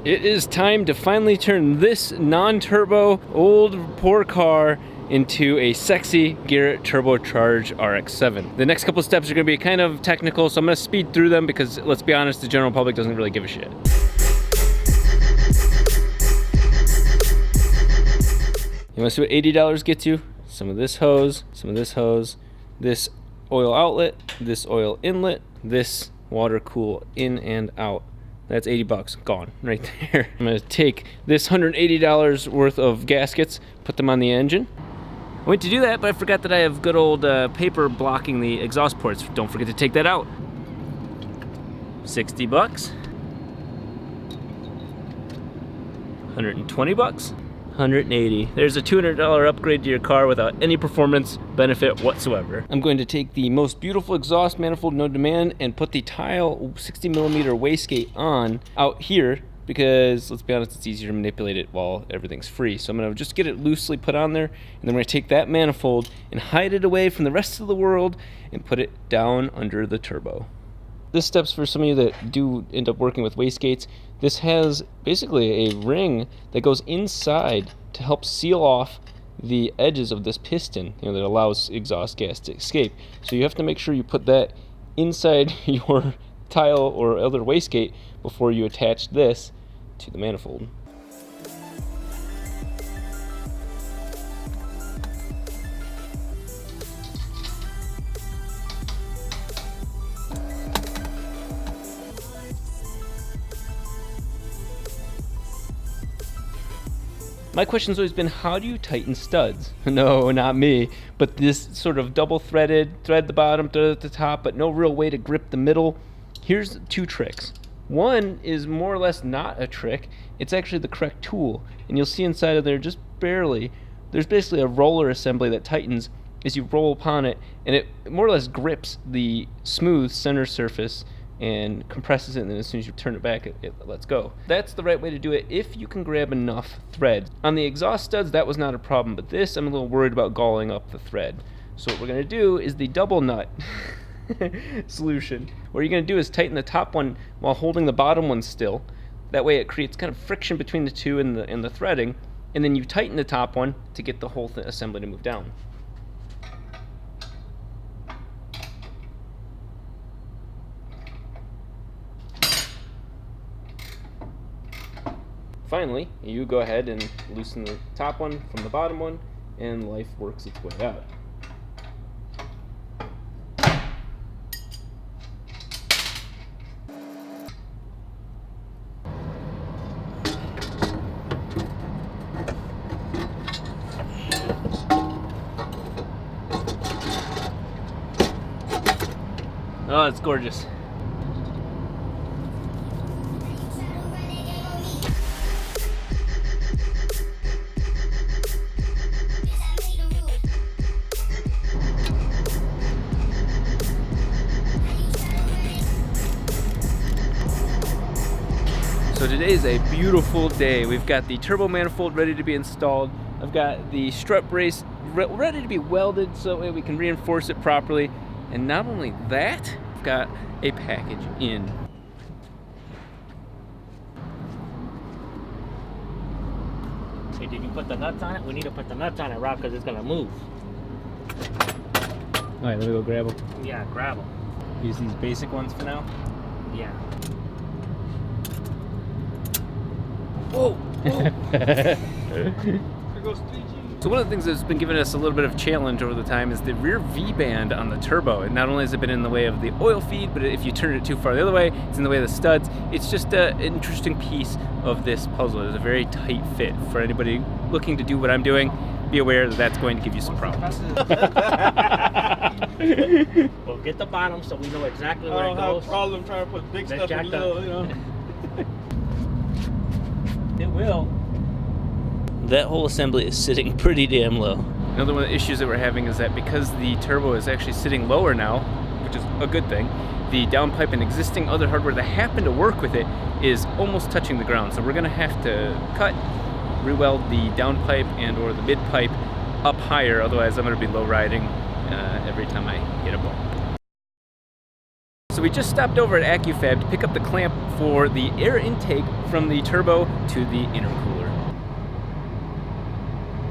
It is time to finally turn this non-turbo, old, poor car into a sexy Garrett Turbocharger RX-7. The next couple steps are going to be kind of technical, so I'm going to speed through them because, let's be honest, the general public doesn't really give a shit. You want to see what $80 gets you? Some of this hose, some of this hose, this oil outlet, this oil inlet, this water cool in and out. That's 80 bucks gone right there. I'm gonna take this $180 worth of gaskets, put them on the engine. I went to do that, but I forgot that I have good old paper blocking the exhaust ports. Don't forget to take that out. 60 bucks. 120 bucks. 180. There's a $200 upgrade to your car without any performance benefit whatsoever. I'm going to take the most beautiful exhaust manifold known to man and put the tile 60mm wastegate on out here because, let's be honest, it's easier to manipulate it while everything's free. So I'm going to just get it loosely put on there, and then we're going to take that manifold and hide it away from the rest of the world and put it down under the turbo. This step's for some of you that do end up working with wastegates. This has basically a ring that goes inside to help seal off the edges of this piston, that allows exhaust gas to escape. So you have to make sure you put that inside your tile or other wastegate before you attach this to the manifold. My question's always been, how do you tighten studs? No, not me, but this sort of double-threaded, thread the bottom, thread at the top, but no real way to grip the middle. Here's two tricks. One is more or less not a trick. It's actually the correct tool, and you'll see inside of there just barely, there's basically a roller assembly that tightens as you roll upon it, and it more or less grips the smooth center surface and compresses it, and then as soon as you turn it back, it lets go. That's the right way to do it if you can grab enough thread. On the exhaust studs, that was not a problem, but this, I'm a little worried about galling up the thread. So what we're going to do is the double nut solution. What you're going to do is tighten the top one while holding the bottom one still. That way it creates kind of friction between the two and the threading, and then you tighten the top one to get the whole assembly to move down. Finally, you go ahead and loosen the top one from the bottom one, and life works its way out. Oh, it's gorgeous. So today's a beautiful day. We've got the turbo manifold ready to be installed. I've got the strut brace ready to be welded so that we can reinforce it properly. And not only that, I've got a package in. Hey, did you put the nuts on it? We need to put the nuts on it, Rob, because it's going to move. All right, let me go grab them. Yeah, grab them. Use these basic ones for now. Yeah. Whoa! So one of the things that's been giving us a little bit of challenge over the time is the rear V-band on the turbo. And not only has it been in the way of the oil feed, but if you turn it too far the other way, it's in the way of the studs. It's just an interesting piece of this puzzle. It's a very tight fit. For anybody looking to do what I'm doing, be aware that that's going to give you some problems. Well, get the bottom so we know exactly where it goes. I don't have a problem trying to put big stuff in little, It will. That whole assembly is sitting pretty damn low. Another one of the issues that we're having is that because the turbo is actually sitting lower now, which is a good thing, the downpipe and existing other hardware that happen to work with it is almost touching the ground. So we're gonna have to cut, re-weld the downpipe and or the mid-pipe up higher, otherwise I'm gonna be low riding every time I hit a bump. So we just stopped over at AccuFab to pick up the clamp for the air intake from the turbo to the intercooler.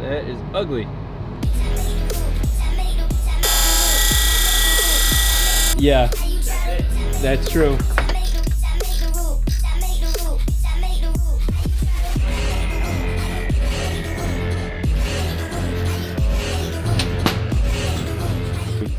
That is ugly. Yeah, that's true.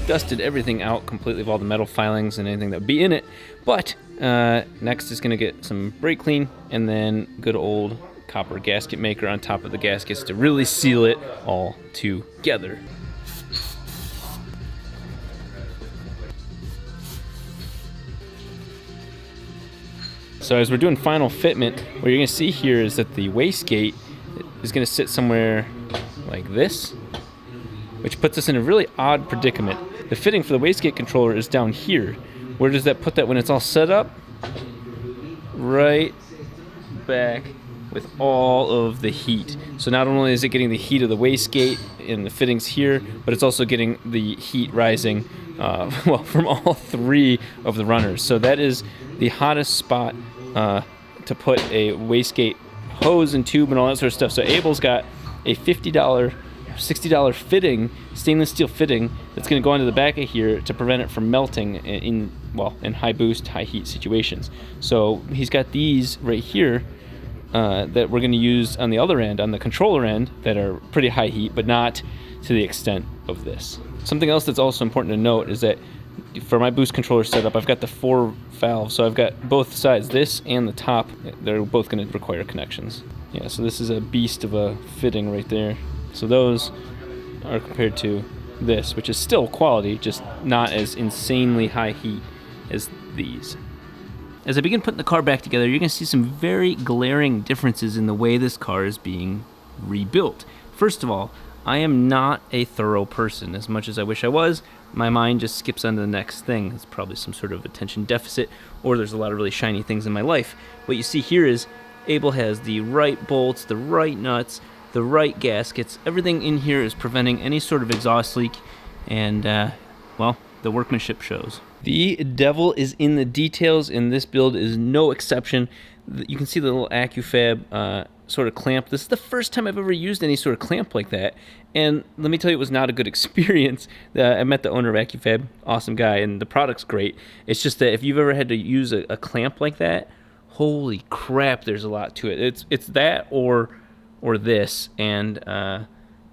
Dusted everything out completely of all the metal filings and anything that would be in it, but next is going to get some brake clean and then good old copper gasket maker on top of the gaskets to really seal it all together. So as we're doing final fitment, what you're going to see here is that the wastegate is going to sit somewhere like this, which puts us in a really odd predicament. The fitting for the wastegate controller is down here. Where does that put that when it's all set up? Right back with all of the heat. So not only is it getting the heat of the wastegate and the fittings here, but it's also getting the heat rising well, from all three of the runners. So that is the hottest spot to put a wastegate hose and tube and all that sort of stuff. So Abel's got a $50, $60 fitting, stainless steel fitting that's going to go onto the back of here to prevent it from melting in high boost, high heat situations. So he's got these right here that we're going to use on the other end, on the controller end, that are pretty high heat, but not to the extent of this. Something else that's also important to note is that for my boost controller setup, I've got the 4 valves, so I've got both sides, this and the top, they're both going to require connections. Yeah, so this is a beast of a fitting right there. So those are compared to this, which is still quality, just not as insanely high heat as these. As I begin putting the car back together, you're going to see some very glaring differences in the way this car is being rebuilt. First of all, I am not a thorough person. As much as I wish I was, my mind just skips on to the next thing. It's probably some sort of attention deficit, or there's a lot of really shiny things in my life. What you see here is Abel has the right bolts, the right nuts, the right gaskets. Everything in here is preventing any sort of exhaust leak, and well, the workmanship shows. The devil is in the details, and this build is no exception. You can see the little AccuFab sort of clamp. This is the first time I've ever used any sort of clamp like that, and let me tell you, it was not a good experience. I met the owner of AccuFab, awesome guy, and the product's great. It's just that if you've ever had to use a clamp like that, holy crap, there's a lot to it. It's that or this, and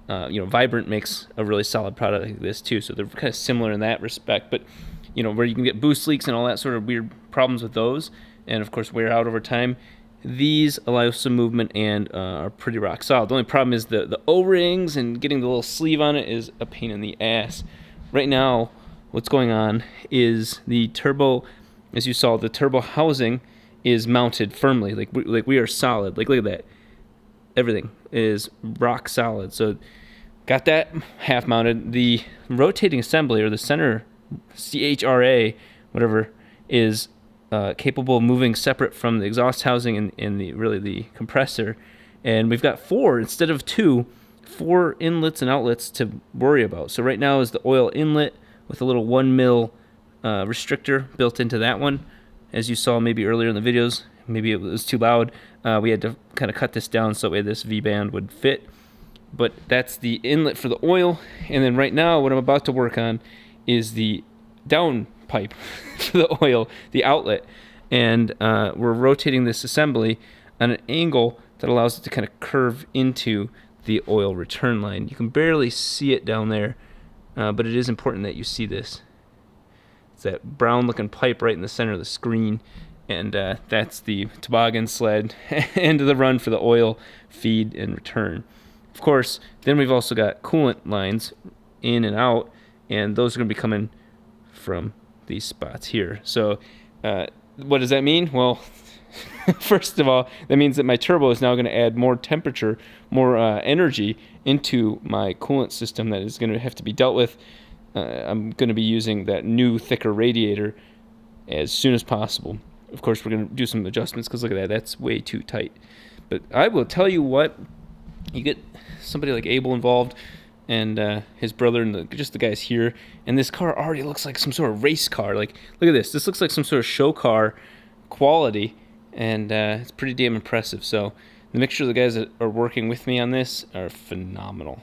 Vibrant makes a really solid product like this too, so they're kind of similar in that respect. But where you can get boost leaks and all that sort of weird problems with those, and of course wear out over time, these allow some movement and are pretty rock solid. The only problem is the O-rings, and getting the little sleeve on it is a pain in the ass. Right now, what's going on is the turbo, as you saw, the turbo housing is mounted firmly, like we are solid. Like, look at that. Everything is rock solid. So got that half mounted. The rotating assembly, or the center CHRA, whatever, is capable of moving separate from the exhaust housing and the compressor. And we've got 4 instead of 2, 4 inlets and outlets to worry about. So right now is the oil inlet with a little 1 mil restrictor built into that one. As you saw maybe earlier in the videos, maybe it was too loud. We had to kind of cut this down so that way this V-band would fit. But that's the inlet for the oil. And then right now what I'm about to work on is the down pipe for the oil, the outlet. And we're rotating this assembly on an angle that allows it to kind of curve into the oil return line. You can barely see it down there, but it is important that you see this. It's that brown looking pipe right in the center of the screen, and that's the toboggan sled end of the run for the oil feed and return. Of course, then we've also got coolant lines in and out, and those are going to be coming from these spots here. So what does that mean? Well, first of all, that means that my turbo is now going to add more temperature, more energy into my coolant system that is going to have to be dealt with. I'm going to be using that new, thicker radiator as soon as possible. Of course, we're going to do some adjustments because look at that, that's way too tight. But I will tell you what, you get somebody like Abel involved, and his brother and just the guys here. And this car already looks like some sort of race car. Like, look at this. This looks like some sort of show car quality, and it's pretty damn impressive. So the mixture of the guys that are working with me on this are phenomenal.